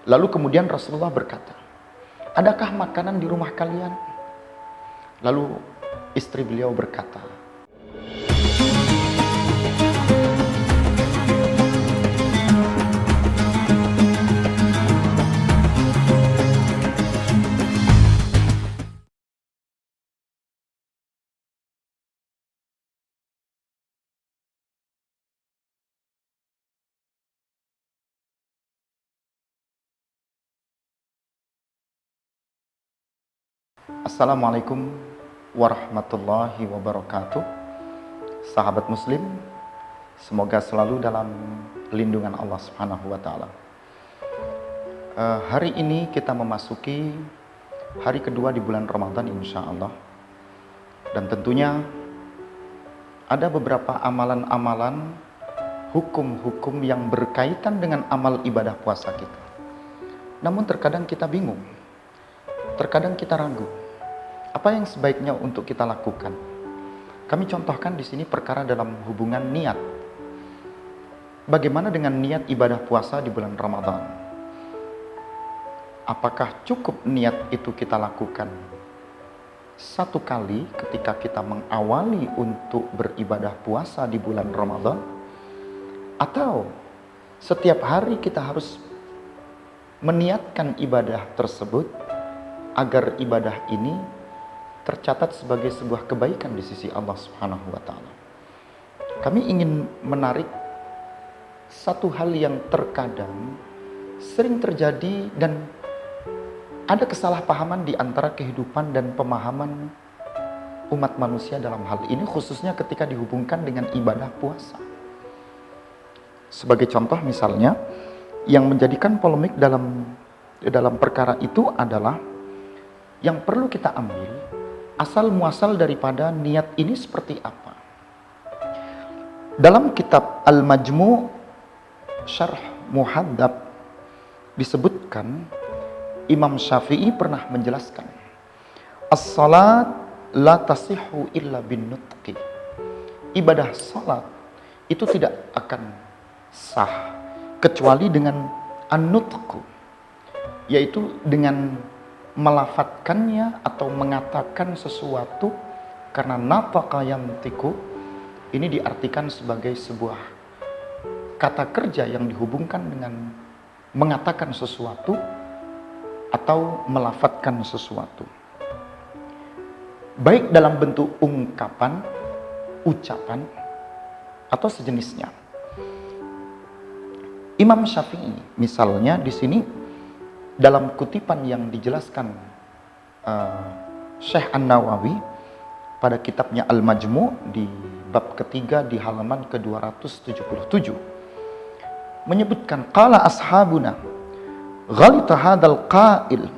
Lalu kemudian Rasulullah berkata, adakah makanan di rumah kalian? Lalu istri beliau berkata, Assalamualaikum warahmatullahi wabarakatuh. Sahabat muslim, semoga selalu dalam lindungan Allah Subhanahu wa taala. Hari ini kita memasuki hari kedua di bulan Ramadan insya Allah. Dan tentunya ada beberapa amalan-amalan, hukum-hukum yang berkaitan dengan amal ibadah puasa kita. Namun terkadang kita bingung, terkadang kita ragu. Apa yang sebaiknya untuk kita lakukan? Kami contohkan di sini perkara dalam hubungan niat. Bagaimana dengan niat ibadah puasa di bulan Ramadan? Apakah cukup niat itu kita lakukan satu kali ketika kita mengawali untuk beribadah puasa di bulan Ramadan? Atau setiap hari kita harus meniatkan ibadah tersebut agar ibadah ini tercatat sebagai sebuah kebaikan di sisi Allah Subhanahu wa taala. Kami ingin menarik satu hal yang terkadang sering terjadi dan ada kesalahpahaman di antara kehidupan dan pemahaman umat manusia dalam hal ini, khususnya ketika dihubungkan dengan ibadah puasa. Sebagai contoh misalnya, yang menjadikan polemik dalam perkara itu adalah yang perlu kita ambil asal muasal daripada niat ini seperti apa. Dalam kitab Al-Majmu' Syarh Muhadzab disebutkan Imam Syafi'i pernah menjelaskan, as-salat la tasihhu illa bin nutqi. Ibadah salat itu tidak akan sah kecuali dengan an-nutqu, yaitu dengan melafatkannya atau mengatakan sesuatu, karena nataqa yantiqu ini diartikan sebagai sebuah kata kerja yang dihubungkan dengan mengatakan sesuatu atau melafatkan sesuatu, baik dalam bentuk ungkapan, ucapan, atau sejenisnya. Imam Syafi'i misalnya di sini dalam kutipan yang dijelaskan Syekh An-Nawawi pada kitabnya Al-Majmu' di bab ketiga di halaman ke-277 menyebutkan, qala ashabuna ghalita hadzal qail.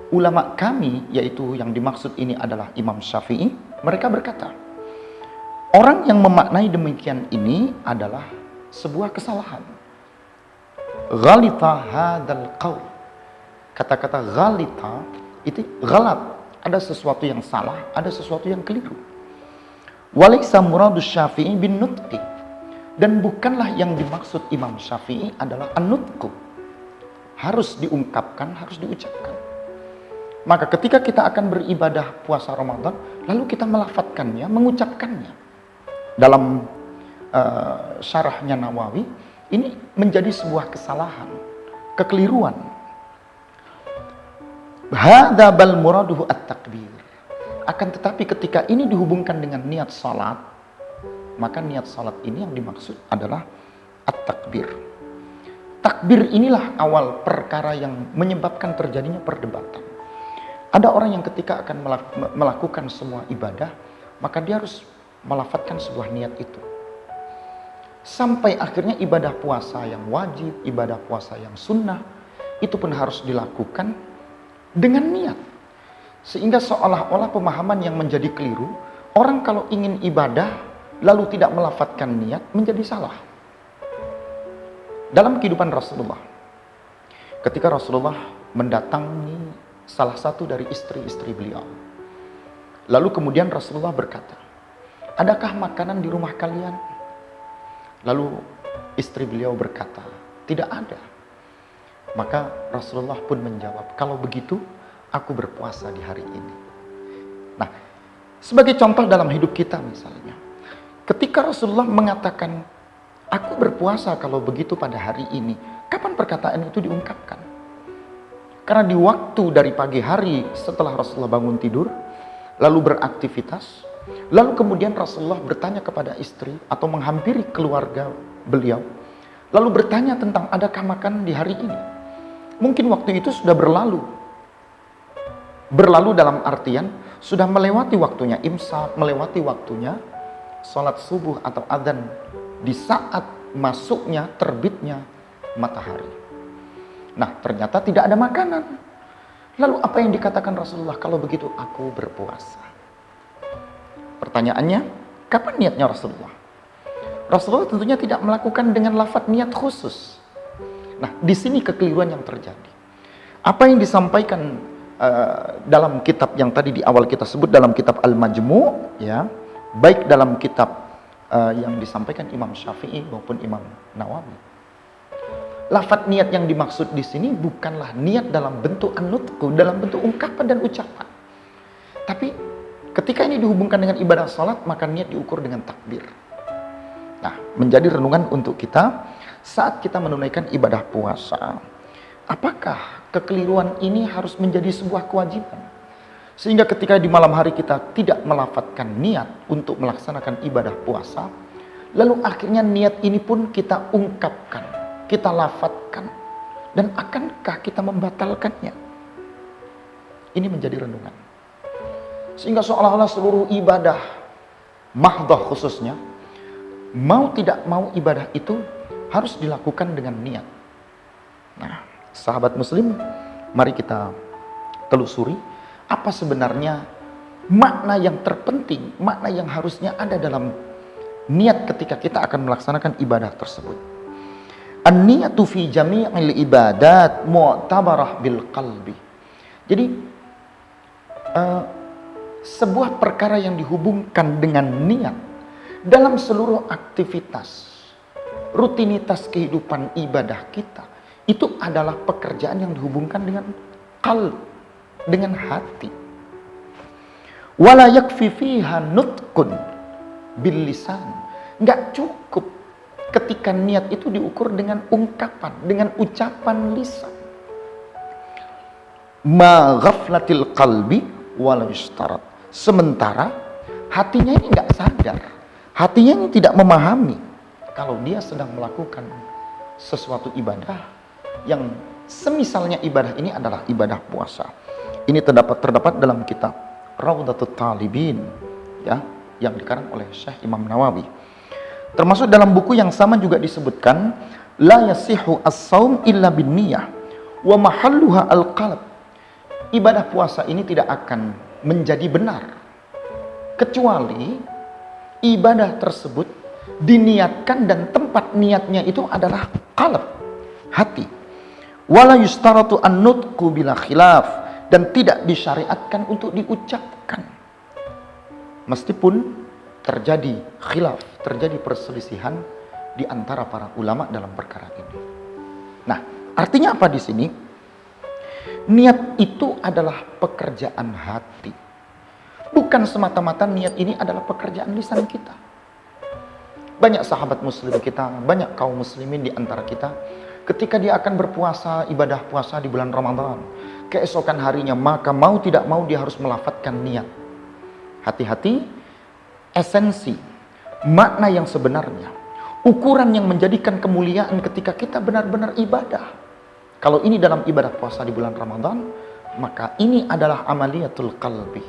Ulama kami, yaitu yang dimaksud ini adalah Imam Syafi'i, mereka berkata, orang yang memaknai demikian ini adalah sebuah kesalahan. Ghalita hadzal qaul. Kata-kata ghalita itu ghalat, ada sesuatu yang salah, ada sesuatu yang keliru. Walaysa muradu Syafi'i bin nutqi. Dan bukanlah yang dimaksud Imam Syafi'i adalah an-nutqu. Harus diungkapkan, harus diucapkan. Maka ketika kita akan beribadah puasa Ramadan, lalu kita melafatkannya, mengucapkannya. Dalam syarahnya Nawawi, ini menjadi sebuah kesalahan, kekeliruan. Hadza bal muraduhu at-takbir. Akan tetapi ketika ini dihubungkan dengan niat salat, maka niat salat ini yang dimaksud adalah at-takbir. Takbir inilah awal perkara yang menyebabkan terjadinya perdebatan. Ada orang yang ketika akan melakukan semua ibadah, maka dia harus melafatkan sebuah niat itu. Sampai akhirnya ibadah puasa yang wajib, ibadah puasa yang sunnah, itu pun harus dilakukan dengan niat. Sehingga seolah-olah pemahaman yang menjadi keliru, orang kalau ingin ibadah lalu tidak melafatkan niat menjadi salah. Dalam kehidupan Rasulullah, ketika Rasulullah mendatangi salah satu dari istri-istri beliau, lalu kemudian Rasulullah berkata, adakah makanan di rumah kalian? Lalu istri beliau berkata, tidak ada. Maka Rasulullah pun menjawab, kalau begitu aku berpuasa di hari ini. Nah, sebagai contoh dalam hidup kita misalnya, ketika Rasulullah mengatakan, aku berpuasa kalau begitu pada hari ini, kapan perkataan itu diungkapkan? Karena di waktu dari pagi hari setelah Rasulullah bangun tidur, lalu beraktivitas, lalu kemudian Rasulullah bertanya kepada istri atau menghampiri keluarga beliau, lalu bertanya tentang adakah makan di hari ini. Mungkin waktu itu sudah berlalu. Berlalu dalam artian sudah melewati waktunya imsak, melewati waktunya sholat subuh atau adzan di saat masuknya, terbitnya matahari. Nah, ternyata tidak ada makanan. Lalu apa yang dikatakan Rasulullah? Kalau begitu aku berpuasa. Pertanyaannya, kapan niatnya Rasulullah? Rasulullah tentunya tidak melakukan dengan lafaz niat khusus. Nah, di sini kekeliruan yang terjadi. Apa yang disampaikan dalam kitab yang tadi di awal kita sebut dalam kitab Al-Majmu', ya, baik dalam kitab yang disampaikan Imam Syafi'i maupun Imam Nawawi. Lafaz niat yang dimaksud di sini bukanlah niat dalam bentuk an-nutqu, dalam bentuk ungkapan dan ucapan. Tapi ketika ini dihubungkan dengan ibadah salat, maka niat diukur dengan takbir. Nah, menjadi renungan untuk kita saat kita menunaikan ibadah puasa. Apakah kekeliruan ini harus menjadi sebuah kewajiban? Sehingga ketika di malam hari kita tidak melafadzkan niat untuk melaksanakan ibadah puasa, lalu akhirnya niat ini pun kita ungkapkan, kita lafadzkan, dan akankah kita membatalkannya? Ini menjadi renungan. Sehingga seolah-olah seluruh ibadah mahdhah khususnya, mau tidak mau ibadah itu harus dilakukan dengan niat. Nah, sahabat muslim, mari kita telusuri apa sebenarnya makna yang terpenting, makna yang harusnya ada dalam niat ketika kita akan melaksanakan ibadah tersebut. An-niyatu fi jami'il ibadat mu'tabarah bil qalbi. Jadi sebuah perkara yang dihubungkan dengan niat dalam seluruh aktivitas, rutinitas kehidupan ibadah kita, itu adalah pekerjaan yang dihubungkan dengan qalb, dengan hati. Wala yakfi fiha nutqun bil lisan. Enggak cukup ketika niat itu diukur dengan ungkapan, dengan ucapan lisan. Ma ghaflatil qalbi wala yustarat. Sementara hatinya ini enggak sadar, hatinya ini tidak memahami kalau dia sedang melakukan sesuatu ibadah yang semisalnya ibadah ini adalah ibadah puasa. Ini terdapat dalam kitab Raudhatut Talibin, ya, yang dikarang oleh Syekh Imam Nawawi. Termasuk dalam buku yang sama juga disebutkan, la yasihu as-saum illa bin niyah wa mahalluha al-qalb. Ibadah puasa ini tidak akan menjadi benar kecuali ibadah tersebut diniatkan dan tempat niatnya itu adalah qalb, hati. Wala yustaratu an-nutqu bila khilaf, dan tidak disyariatkan untuk diucapkan meskipun terjadi khilaf, terjadi perselisihan di antara para ulama dalam perkara ini. Nah, artinya apa di sini? Niat itu adalah pekerjaan hati. Bukan semata-mata niat ini adalah pekerjaan lisan kita. Banyak sahabat muslim kita, banyak kaum muslimin di antara kita, ketika dia akan berpuasa, ibadah puasa di bulan Ramadan, keesokan harinya, maka mau tidak mau dia harus melafadzkan niat. Hati-hati, esensi, makna yang sebenarnya, ukuran yang menjadikan kemuliaan ketika kita benar-benar ibadah. Kalau ini dalam ibadah puasa di bulan Ramadan, maka ini adalah amaliyatul qalbi.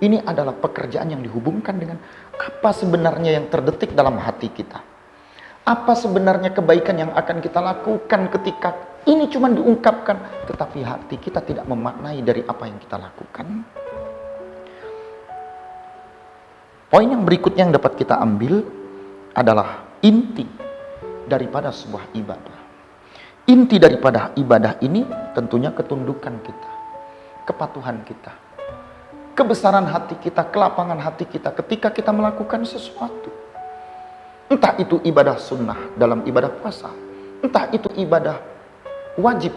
Ini adalah pekerjaan yang dihubungkan dengan apa sebenarnya yang terdetik dalam hati kita. Apa sebenarnya kebaikan yang akan kita lakukan ketika ini cuma diungkapkan, tetapi hati kita tidak memaknai dari apa yang kita lakukan. Poin yang berikutnya yang dapat kita ambil adalah inti daripada sebuah ibadah. Inti daripada ibadah ini tentunya ketundukan kita, kepatuhan kita, kebesaran hati kita, kelapangan hati kita ketika kita melakukan sesuatu. Entah itu ibadah sunnah dalam ibadah puasa, entah itu ibadah wajib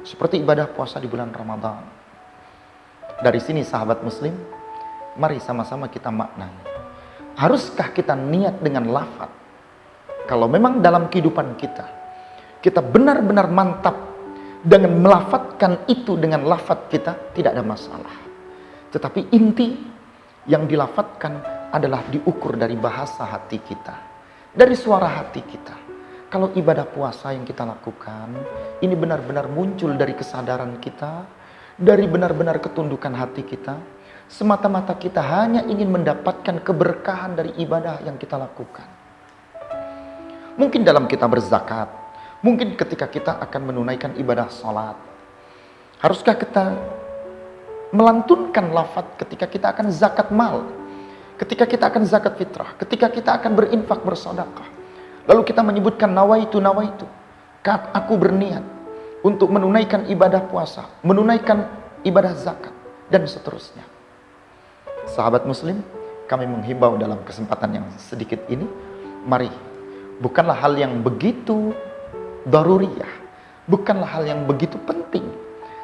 seperti ibadah puasa di bulan Ramadan. Dari sini sahabat muslim, mari sama-sama kita maknai. Haruskah kita niat dengan lafaz? Kalau memang dalam kehidupan kita benar-benar mantap dengan melafatkan itu dengan lafaz kita, tidak ada masalah. Tetapi inti yang dilafatkan adalah diukur dari bahasa hati kita, dari suara hati kita. Kalau ibadah puasa yang kita lakukan, ini benar-benar muncul dari kesadaran kita, dari benar-benar ketundukan hati kita, semata-mata kita hanya ingin mendapatkan keberkahan dari ibadah yang kita lakukan. Mungkin dalam kita berzakat, mungkin ketika kita akan menunaikan ibadah sholat, haruskah kita melantunkan lafaz ketika kita akan zakat mal, ketika kita akan zakat fitrah, ketika kita akan berinfak bersedekah, lalu kita menyebutkan nawaitu, aku berniat untuk menunaikan ibadah puasa, menunaikan ibadah zakat, dan seterusnya. Sahabat muslim, kami menghimbau dalam kesempatan yang sedikit ini, mari, bukanlah hal yang begitu daruriyah, bukanlah hal yang begitu penting,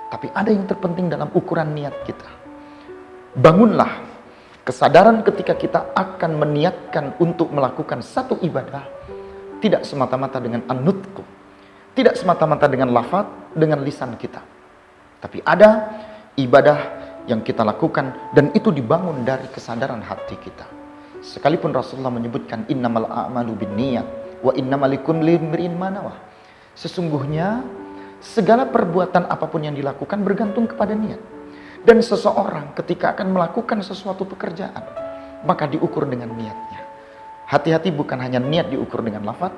tapi ada yang terpenting dalam ukuran niat kita. Bangunlah kesadaran ketika kita akan meniatkan untuk melakukan satu ibadah, tidak semata-mata dengan an-nutq, tidak semata-mata dengan lafaz, dengan lisan kita. Tapi ada ibadah yang kita lakukan dan itu dibangun dari kesadaran hati kita. Sekalipun Rasulullah menyebutkan innamal a'malu binniyat wa innamal likulli imri'in ma nawah. Sesungguhnya segala perbuatan apapun yang dilakukan bergantung kepada niat. Dan seseorang ketika akan melakukan sesuatu pekerjaan, maka diukur dengan niatnya. Hati-hati, bukan hanya niat diukur dengan lafaz,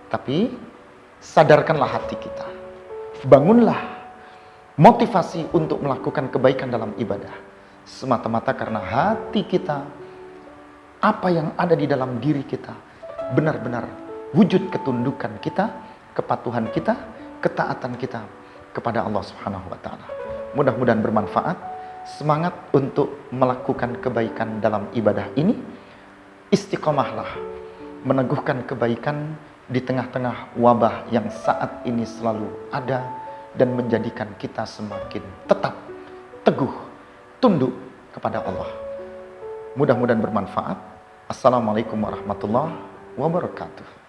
tapi sadarkanlah hati kita. Bangunlah motivasi untuk melakukan kebaikan dalam ibadah. Semata-mata karena hati kita, apa yang ada di dalam diri kita, benar-benar wujud ketundukan kita, kepatuhan kita, ketaatan kita kepada Allah Subhanahu wa Ta'ala. Mudah-mudahan bermanfaat. Semangat untuk melakukan kebaikan dalam ibadah ini. Istiqomahlah meneguhkan kebaikan di tengah-tengah wabah yang saat ini selalu ada dan menjadikan kita semakin tetap teguh tunduk kepada Allah. Mudah-mudahan bermanfaat. Assalamualaikum warahmatullahi wabarakatuh.